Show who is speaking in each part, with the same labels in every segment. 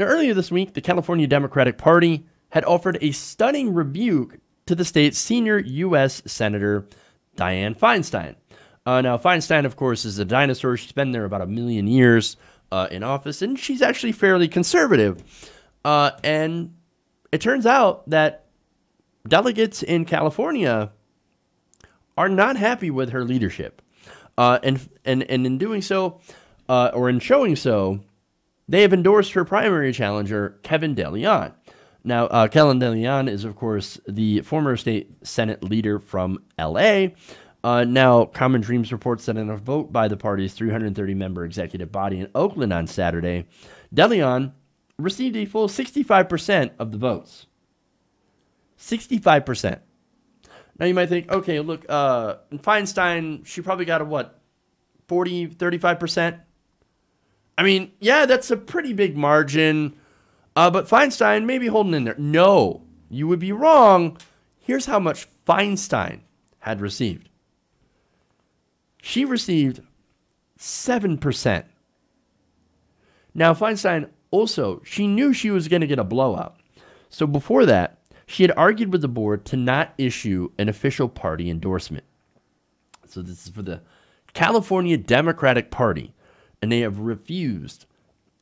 Speaker 1: Now, earlier this week, the California Democratic Party had offered a stunning rebuke to the state's senior U.S. Senator, Dianne Feinstein. Now, Feinstein, of course, is a dinosaur. She's been there about 1 million years in office, and she's actually fairly conservative. And it turns out that delegates in California are not happy with her leadership. And in doing so, or in showing so, they have endorsed her primary challenger, Kevin DeLeon. Now, Kevin DeLeon is, of course, the former state Senate leader from L.A. Now, Common Dreams reports that in a vote by the party's 330-member executive body in Oakland on Saturday, DeLeon received a full 65% of the votes. 65%. Now, you might think, okay, look, Feinstein, she probably got a, 35%? I mean, yeah, that's a pretty big margin. But Feinstein may be holding in there. No, you would be wrong. Here's how much Feinstein had received. She received 7%. Now, Feinstein also, she knew she was going to get a blowout. So before that, she had argued with the board to not issue an official party endorsement. So this is for the California Democratic Party, and they have refused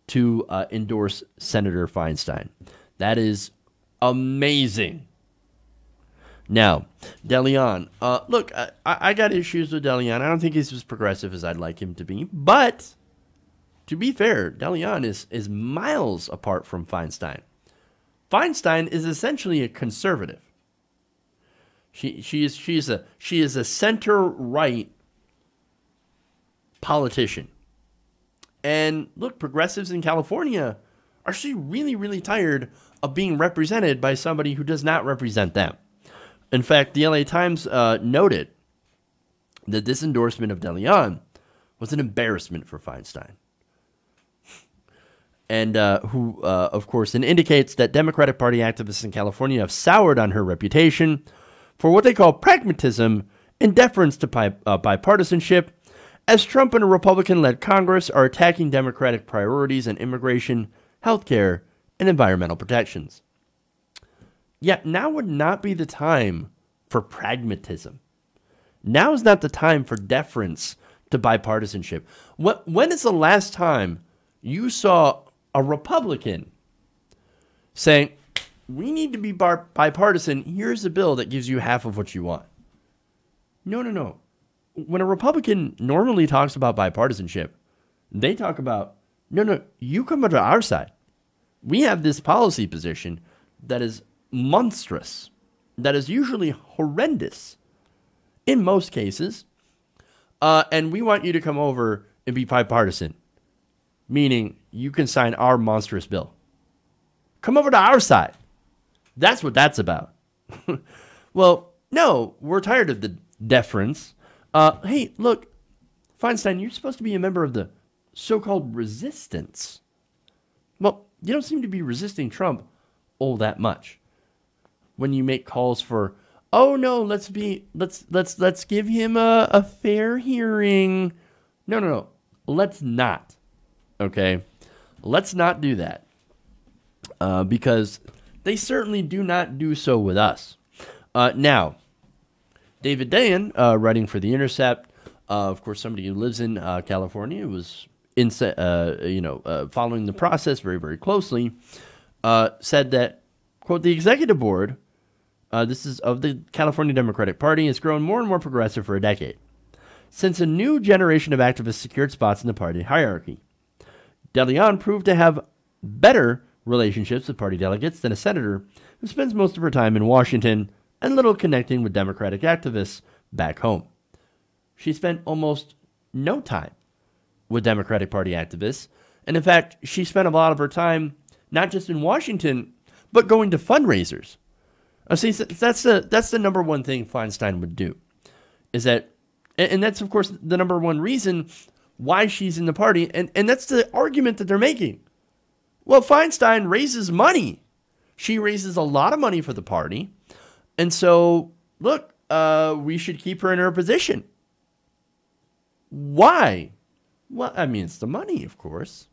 Speaker 1: to endorse Senator Feinstein. That is amazing. Now, DeLeon. Look, I got issues with DeLeon. I don't think he's as progressive as I'd like him to be. But, to be fair, DeLeon is miles apart from Feinstein. Feinstein is essentially a conservative. She is a center-right politician. And look, progressives in California are actually really, really tired of being represented by somebody who does not represent them. In fact, the LA Times noted that this endorsement of DeLeon was an embarrassment for Feinstein. And who, of course, indicates that Democratic Party activists in California have soured on her reputation for what they call pragmatism and deference to bipartisanship, as Trump and a Republican-led Congress are attacking Democratic priorities in immigration, healthcare, and environmental protections. Yet now would not be the time for pragmatism. Now is not the time for deference to bipartisanship. When is the last time you saw a Republican saying, we need to be bipartisan, here's a bill that gives you half of what you want? No. When a Republican normally talks about bipartisanship, they talk about, no, you come to our side. We have this policy position that is monstrous, that is usually horrendous in most cases, and we want you to come over and be bipartisan, meaning you can sign our monstrous bill. Come over to our side. That's what that's about. Well, no, we're tired of the deference. Hey, look, Feinstein, you're supposed to be a member of the so-called resistance. Well, you don't seem to be resisting Trump all that much. When you make calls for, oh no, let's give him a fair hearing. No, let's not. Okay, let's not do that because they certainly do not do so with us. Now, David Dayen, writing for The Intercept, of course, somebody who lives in California, was following the process very, very closely, said that, quote, the executive board, this is of the California Democratic Party, has grown more and more progressive for a decade, since a new generation of activists secured spots in the party hierarchy. DeLeon proved to have better relationships with party delegates than a senator who spends most of her time in Washington and little connecting with Democratic activists back home. She spent almost no time with Democratic Party activists, and in fact, she spent a lot of her time not just in Washington, but going to fundraisers. See, that's the number one thing Feinstein would do, is that, and that's of course the number one reason why she's in the party, and that's the argument that they're making. Well, Feinstein raises money. She raises a lot of money for the party. And so, look, we should keep her in her position. Why? Well, I mean, it's the money, of course.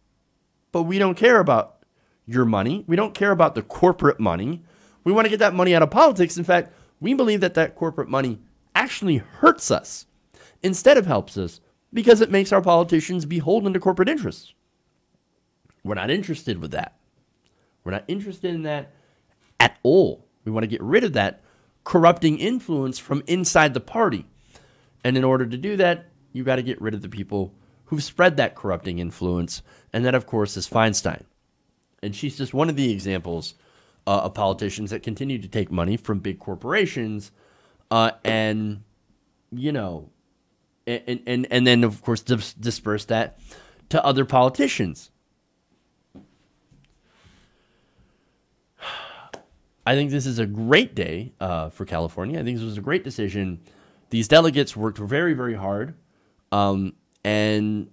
Speaker 1: But we don't care about your money. We don't care about the corporate money. We want to get that money out of politics. In fact, we believe that that corporate money actually hurts us instead of helps us because it makes our politicians beholden to corporate interests. We're not interested with that. We're not interested in that at all. We want to get rid of that corrupting influence from inside the party. And in order to do that, you got to get rid of the people who've spread that corrupting influence. And that, of course, is Feinstein. And she's just one of the examples of politicians that continue to take money from big corporations and, you know, and then, of course, disperse that to other politicians. I think this is a great day for California. I think this was a great decision. These delegates worked very, very hard, and I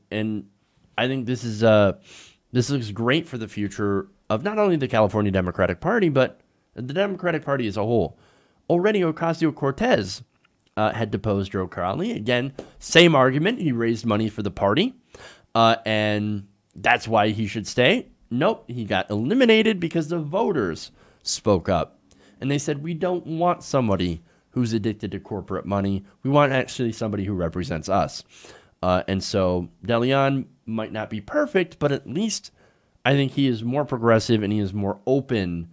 Speaker 1: think this looks great for the future of not only the California Democratic Party but the Democratic Party as a whole. Already, Ocasio-Cortez had deposed Joe Crowley. Again, same argument. He raised money for the party, and that's why he should stay. Nope, he got eliminated because the voters spoke up. And they said, we don't want somebody who's addicted to corporate money. We want actually somebody who represents us. And so DeLeon might not be perfect, but at least I think he is more progressive and he is more open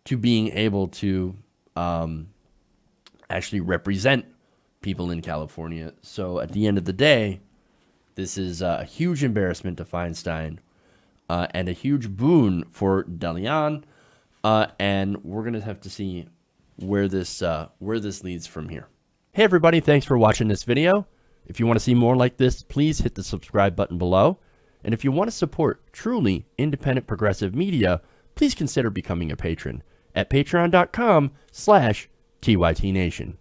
Speaker 1: to being able to actually represent people in California. So at the end of the day, this is a huge embarrassment to Feinstein and a huge boon for DeLeon. And we're going to have to see where this leads from here. Hey, everybody. Thanks for watching this video. If you want to see more like this, please hit the subscribe button below. And if you want to support truly independent progressive media, please consider becoming a patron at patreon.com/TYTNation.